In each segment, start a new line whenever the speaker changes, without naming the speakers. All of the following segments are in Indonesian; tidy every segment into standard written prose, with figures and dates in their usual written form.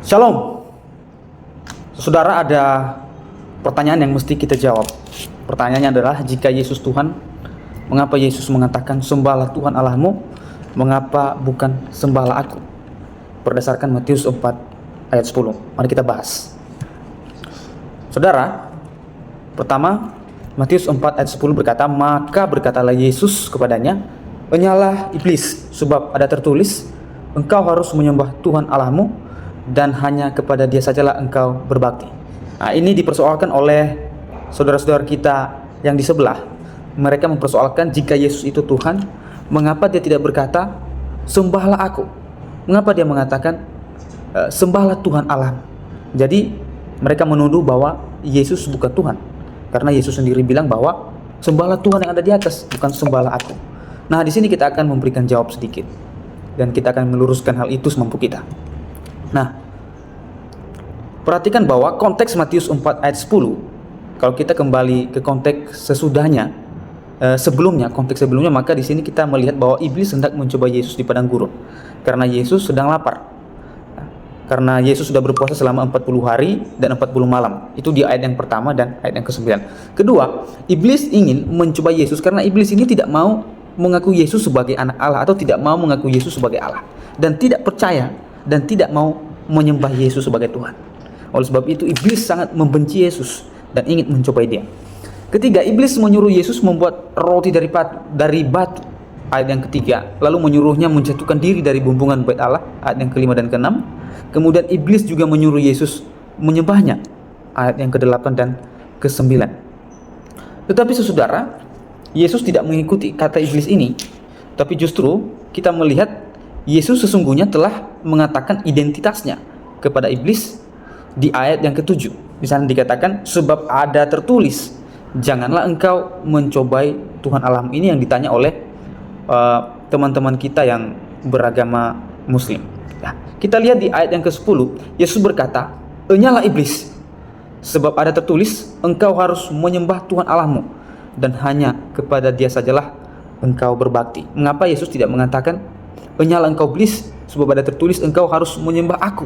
Shalom. Saudara, ada pertanyaan yang mesti kita jawab. Pertanyaannya adalah, jika Yesus Tuhan, mengapa Yesus mengatakan sembahlah Tuhan Allahmu, mengapa bukan sembahlah aku? Berdasarkan Matius 4 ayat 10. Mari kita bahas. Saudara, pertama, Matius 4 ayat 10 berkata, maka berkatalah Yesus kepadanya, enyalah iblis, sebab ada tertulis, engkau harus menyembah Tuhan Allahmu, dan hanya kepada Dia sajalah engkau berbakti. Nah, ini dipersoalkan oleh saudara-saudara kita yang di sebelah. Mereka mempersoalkan, jika Yesus itu Tuhan, mengapa Dia tidak berkata sembahlah aku? Mengapa Dia mengatakan sembahlah Tuhan Allah? Jadi mereka menuduh bahwa Yesus bukan Tuhan, karena Yesus sendiri bilang bahwa sembahlah Tuhan yang ada di atas, bukan sembahlah aku. Nah, di sini kita akan memberikan jawab sedikit, dan kita akan meluruskan hal itu semampu kita. Nah, perhatikan bahwa konteks Matius 4 ayat 10, kalau kita kembali ke konteks sesudahnya, konteks sebelumnya, maka di sini kita melihat bahwa iblis hendak mencoba Yesus di padang gurun karena Yesus sedang lapar. Karena Yesus sudah berpuasa selama 40 hari dan 40 malam. Itu di ayat yang pertama dan ayat yang ke-9. Kedua, iblis ingin mencoba Yesus karena iblis ini tidak mau mengaku Yesus sebagai anak Allah, atau tidak mau mengaku Yesus sebagai Allah, dan tidak percaya dan tidak mau menyembah Yesus sebagai Tuhan. Oleh sebab itu iblis sangat membenci Yesus dan ingin mencobai Dia. Ketiga, iblis menyuruh Yesus membuat roti dari batu, ayat yang ketiga. Lalu menyuruhnya menjatuhkan diri dari bumbungan bait Allah, ayat yang kelima dan keenam. Kemudian iblis juga menyuruh Yesus menyembahnya, ayat yang ke-8 dan ke-9. Tetapi saudara, Yesus tidak mengikuti kata iblis ini, tapi justru kita melihat Yesus sesungguhnya telah mengatakan identitasnya kepada iblis di ayat yang ke-7. Di sana dikatakan, sebab ada tertulis, janganlah engkau mencobai Tuhan Allahmu. Ini yang ditanya oleh teman-teman kita yang beragama Muslim. Nah, kita lihat di ayat yang ke-10, Yesus berkata, enyalah iblis, sebab ada tertulis, engkau harus menyembah Tuhan Allahmu, dan hanya kepada Dia sajalah engkau berbakti. Mengapa Yesus tidak mengatakan, enyalah engkau iblis, sebab ada tertulis engkau harus menyembah aku?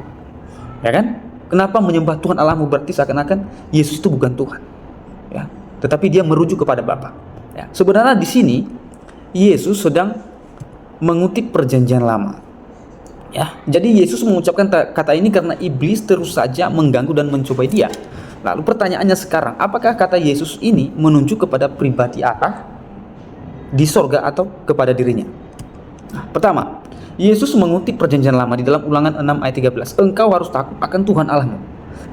Ya kan? Kenapa menyembah Tuhan Allahmu? Berarti seakan-akan Yesus itu bukan Tuhan. Ya, tetapi Dia merujuk kepada Bapa. Ya, sebenarnya di sini Yesus sedang mengutip perjanjian lama. Ya, jadi Yesus mengucapkan kata ini karena iblis terus saja mengganggu dan mencobai Dia. Lalu pertanyaannya sekarang, apakah kata Yesus ini menunjuk kepada pribadi Allah di sorga atau kepada dirinya? Nah, pertama, Yesus mengutip perjanjian lama di dalam Ulangan 6 ayat 13. Engkau harus takut akan Tuhan Allahmu.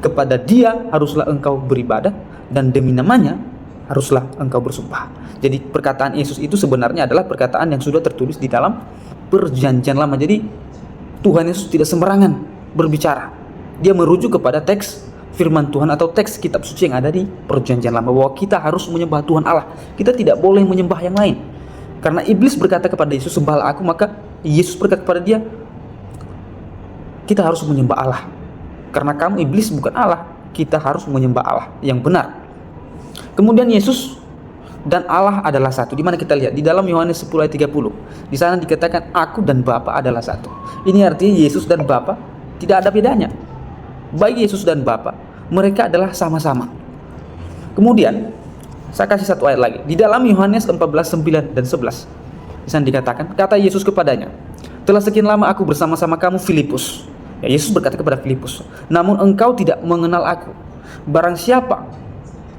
Kepada Dia haruslah engkau beribadah, dan demi namanya haruslah engkau bersumpah. Jadi perkataan Yesus itu sebenarnya adalah perkataan yang sudah tertulis di dalam perjanjian lama. Jadi Tuhan Yesus tidak sembarangan berbicara. Dia merujuk kepada teks firman Tuhan atau teks kitab suci yang ada di perjanjian lama, bahwa kita harus menyembah Tuhan Allah. Kita tidak boleh menyembah yang lain. Karena iblis berkata kepada Yesus, sembahlah aku, maka Yesus berkata kepada dia, kita harus menyembah Allah. Karena kamu iblis bukan Allah, kita harus menyembah Allah yang benar. Kemudian Yesus dan Allah adalah satu. Di mana kita lihat di dalam Yohanes 10 ayat 30. Di sana dikatakan, aku dan Bapa adalah satu. Ini artinya Yesus dan Bapa tidak ada bedanya. Baik Yesus dan Bapa, mereka adalah sama-sama. Kemudian saya kasih satu ayat lagi. Di dalam Yohanes 14, 9 dan 11. Di sana dikatakan, kata Yesus kepadanya, telah sekian lama aku bersama-sama kamu, Filipus. Ya, Yesus berkata kepada Filipus, namun engkau tidak mengenal aku. Barang siapa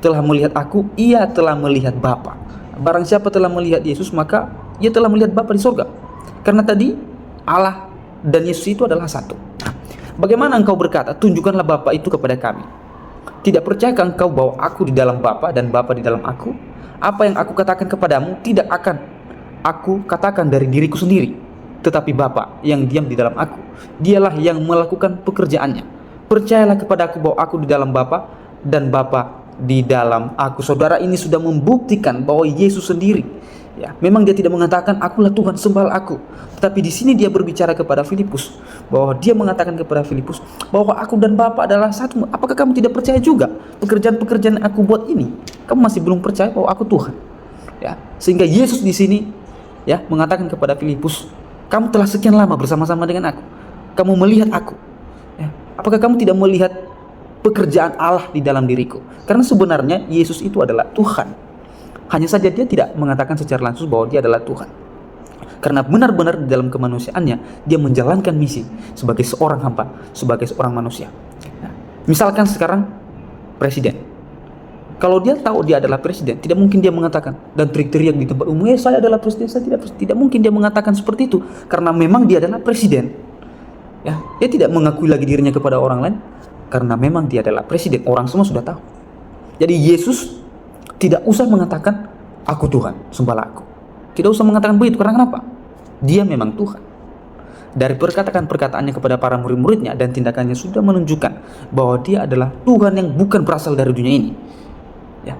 telah melihat aku, ia telah melihat Bapa. Barang siapa telah melihat Yesus, maka ia telah melihat Bapa di surga. Karena tadi Allah dan Yesus itu adalah satu. Bagaimana engkau berkata, tunjukkanlah Bapa itu kepada kami? Tidak percayakah engkau bahwa aku di dalam Bapa dan Bapa di dalam aku? Apa yang aku katakan kepadamu tidak akan aku katakan dari diriku sendiri, tetapi Bapa yang diam di dalam aku, Dialah yang melakukan pekerjaannya. Percayalah kepada aku bahwa aku di dalam Bapa dan Bapa di dalam aku. Saudara, ini sudah membuktikan bahwa Yesus sendiri, ya, memang Dia tidak mengatakan akulah Tuhan, sembahlah aku. Tetapi di sini Dia berbicara kepada Filipus, bahwa Dia mengatakan kepada Filipus bahwa aku dan Bapa adalah satu. Apakah kamu tidak percaya juga pekerjaan-pekerjaan yang aku buat ini? Kamu masih belum percaya bahwa aku Tuhan? Ya, sehingga Yesus di sini, ya, mengatakan kepada Filipus, kamu telah sekian lama bersama-sama dengan aku, kamu melihat aku. Ya, Apakah kamu tidak melihat pekerjaan Allah di dalam diriku? Karena sebenarnya Yesus itu adalah Tuhan. Hanya saja dia tidak mengatakan secara langsung bahwa dia adalah Tuhan. Karena benar-benar di dalam kemanusiaannya dia menjalankan misi sebagai seorang hamba, sebagai seorang manusia. Nah, misalkan sekarang presiden. Kalau dia tahu dia adalah presiden, tidak mungkin dia mengatakan dan teriak-teriak di tempat umum, saya adalah presiden, saya tidak mungkin dia mengatakan seperti itu, karena memang dia adalah presiden. Ya, dia tidak mengakui lagi dirinya kepada orang lain, karena memang dia adalah presiden. Orang semua sudah tahu. Jadi Yesus tidak usah mengatakan aku Tuhan, sembahlah aku. Tidak usah mengatakan begitu, karena kenapa? Dia memang Tuhan. Dari perkataan-perkataannya kepada para murid-muridnya dan tindakannya sudah menunjukkan bahwa dia adalah Tuhan yang bukan berasal dari dunia ini. Ya.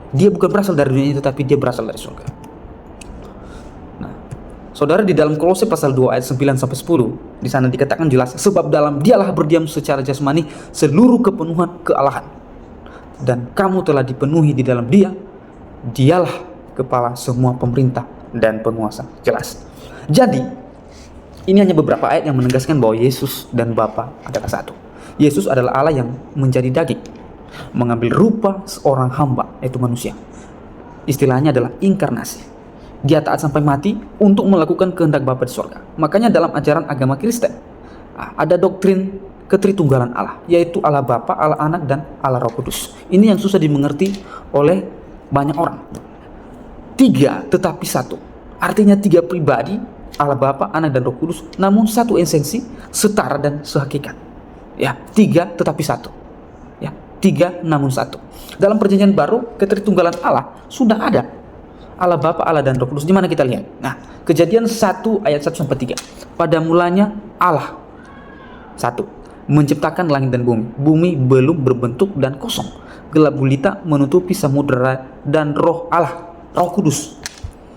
Dia bukan berasal dari dunia itu, tapi dia berasal dari surga. Nah, saudara, di dalam Kolose pasal 2 ayat 9 sampai 10, di sana dikatakan jelas, sebab dalam dialah berdiam secara jasmani seluruh kepenuhan kealahan. Dan kamu telah dipenuhi di dalam dia, dialah kepala semua pemerintah dan penguasa. Jelas. Jadi, ini hanya beberapa ayat yang menegaskan bahwa Yesus dan Bapa adalah satu. Yesus adalah Allah yang menjadi daging, mengambil rupa seorang hamba, yaitu manusia. Istilahnya adalah inkarnasi. Dia taat sampai mati untuk melakukan kehendak Bapa di surga. Makanya dalam ajaran agama Kristen ada doktrin ketritunggalan Allah, yaitu Allah Bapa, Allah Anak, dan Allah Roh Kudus. Ini yang susah dimengerti oleh banyak orang. Tiga tetapi satu, artinya tiga pribadi, Allah Bapa, Anak, dan Roh Kudus, namun satu esensi, setara dan sehakikat. Ya, tiga tetapi satu. Ya, tiga namun satu. Dalam perjanjian baru, ketritunggalan Allah sudah ada. Allah Bapa, Allah, dan Roh Kudus. Di mana kita lihat? Nah, Kejadian 1 ayat 1 sampai 3. Pada mulanya Allah satu menciptakan langit dan bumi. Bumi belum berbentuk dan kosong. Gelap gulita menutupi samudera dan roh Allah, Roh Kudus.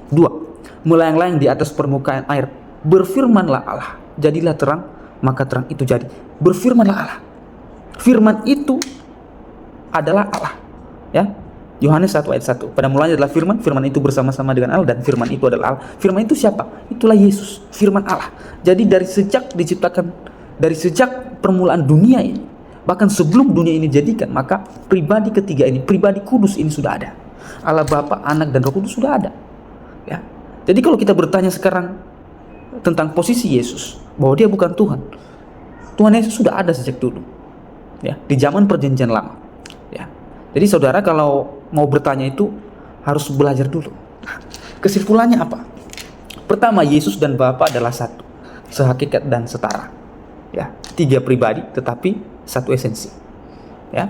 2. Melayang-layang di atas permukaan air. Berfirmanlah Allah, jadilah terang, maka terang itu jadi. Berfirmanlah Allah. Firman itu adalah Allah. Ya. Yohanes 1 ayat 1. Pada mulanya adalah firman, firman itu bersama-sama dengan Allah, dan firman itu adalah Allah. Firman itu siapa? Itulah Yesus, firman Allah. Jadi dari sejak permulaan dunia ini, bahkan sebelum dunia ini dijadikan, maka pribadi ketiga ini, pribadi kudus ini sudah ada. Allah Bapa, Anak, dan Roh Kudus sudah ada. Ya. Jadi kalau kita bertanya sekarang tentang posisi Yesus, bahwa dia bukan Tuhan, Tuhan Yesus sudah ada sejak dulu. Ya, di zaman perjanjian lama. Ya. Jadi saudara kalau mau bertanya itu harus belajar dulu. Kesimpulannya apa? Pertama, Yesus dan Bapa adalah satu, sehakikat dan setara. Ya, tiga pribadi tetapi satu esensi. Ya.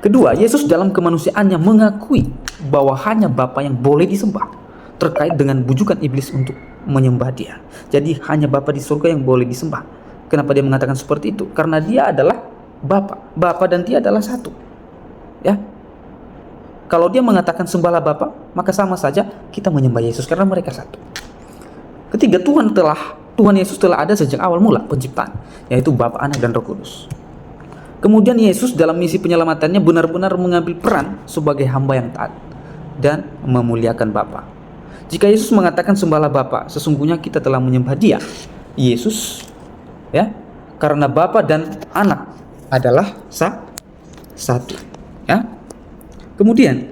Kedua, Yesus dalam kemanusiaannya mengakui bahwa hanya Bapa yang boleh disembah, terkait dengan bujukan iblis untuk menyembah dia. Jadi hanya Bapa di surga yang boleh disembah. Kenapa dia mengatakan seperti itu? Karena dia adalah Bapa dan dia adalah satu. Ya. Kalau dia mengatakan sembahlah Bapa, maka sama saja kita menyembah Yesus karena mereka satu. Ketiga, Tuhan Yesus telah ada sejak awal mula penciptaan, yaitu Bapa, Anak, dan Roh Kudus. Kemudian Yesus dalam misi penyelamatannya benar-benar mengambil peran sebagai hamba yang taat dan memuliakan Bapa. Jika Yesus mengatakan sembahlah Bapa, sesungguhnya kita telah menyembah Dia, Yesus, ya, karena Bapa dan Anak adalah satu, ya. Kemudian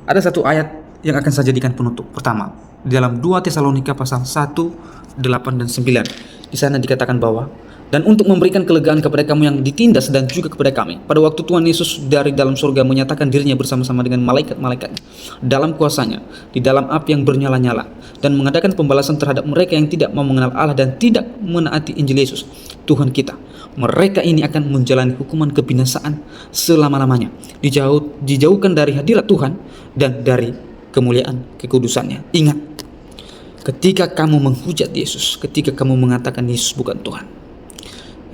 ada satu ayat yang akan saya jadikan penutup. Pertama, di dalam 2 Tesalonika pasal 1, 8 dan 9. Di sana dikatakan bahwa, dan untuk memberikan kelegaan kepada kamu yang ditindas dan juga kepada kami, pada waktu Tuhan Yesus dari dalam surga menyatakan dirinya bersama-sama dengan malaikat-malaikat dalam kuasanya, di dalam api yang bernyala-nyala, dan mengadakan pembalasan terhadap mereka yang tidak mau mengenal Allah dan tidak menaati Injil Yesus, Tuhan kita. Mereka ini akan menjalani hukuman kebinasaan selama-lamanya, dijauhkan dari hadirat Tuhan dan dari kemuliaan kekudusannya. Ingat, ketika kamu menghujat Yesus, ketika kamu mengatakan Yesus bukan Tuhan,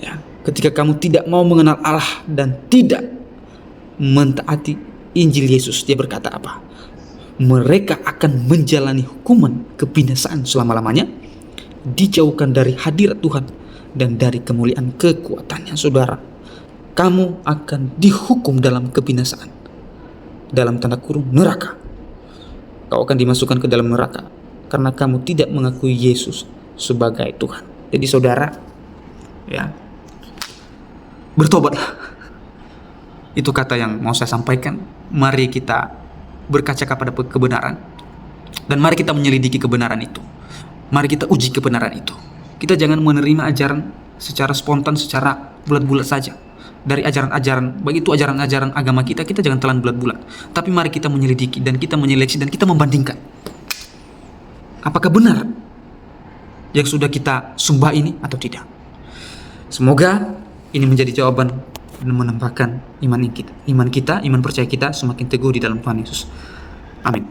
ya, ketika kamu tidak mau mengenal Allah dan tidak mentaati Injil Yesus, dia berkata apa? Mereka akan menjalani hukuman kebinasaan selama-lamanya, dijauhkan dari hadirat Tuhan dan dari kemuliaan kekuatannya. Saudara, kamu akan dihukum dalam kebinasaan, dalam tanda kurung neraka. Kau akan dimasukkan ke dalam neraka karena kamu tidak mengakui Yesus sebagai Tuhan. Jadi saudara, Ya, bertobatlah. Itu kata yang mau saya sampaikan. Mari kita berkaca kepada kebenaran, dan mari kita menyelidiki kebenaran itu. Mari kita uji kebenaran itu. Kita jangan menerima ajaran secara spontan, secara bulat-bulat saja. Dari ajaran-ajaran, baik itu ajaran-ajaran agama kita jangan telan bulat-bulat. Tapi mari kita menyelidiki, dan kita menyeleksi, dan kita membandingkan. Apakah benar yang sudah kita sembah ini atau tidak? Semoga ini menjadi jawaban dan menambahkan iman kita, iman percaya kita semakin teguh di dalam Tuhan Yesus. Amin.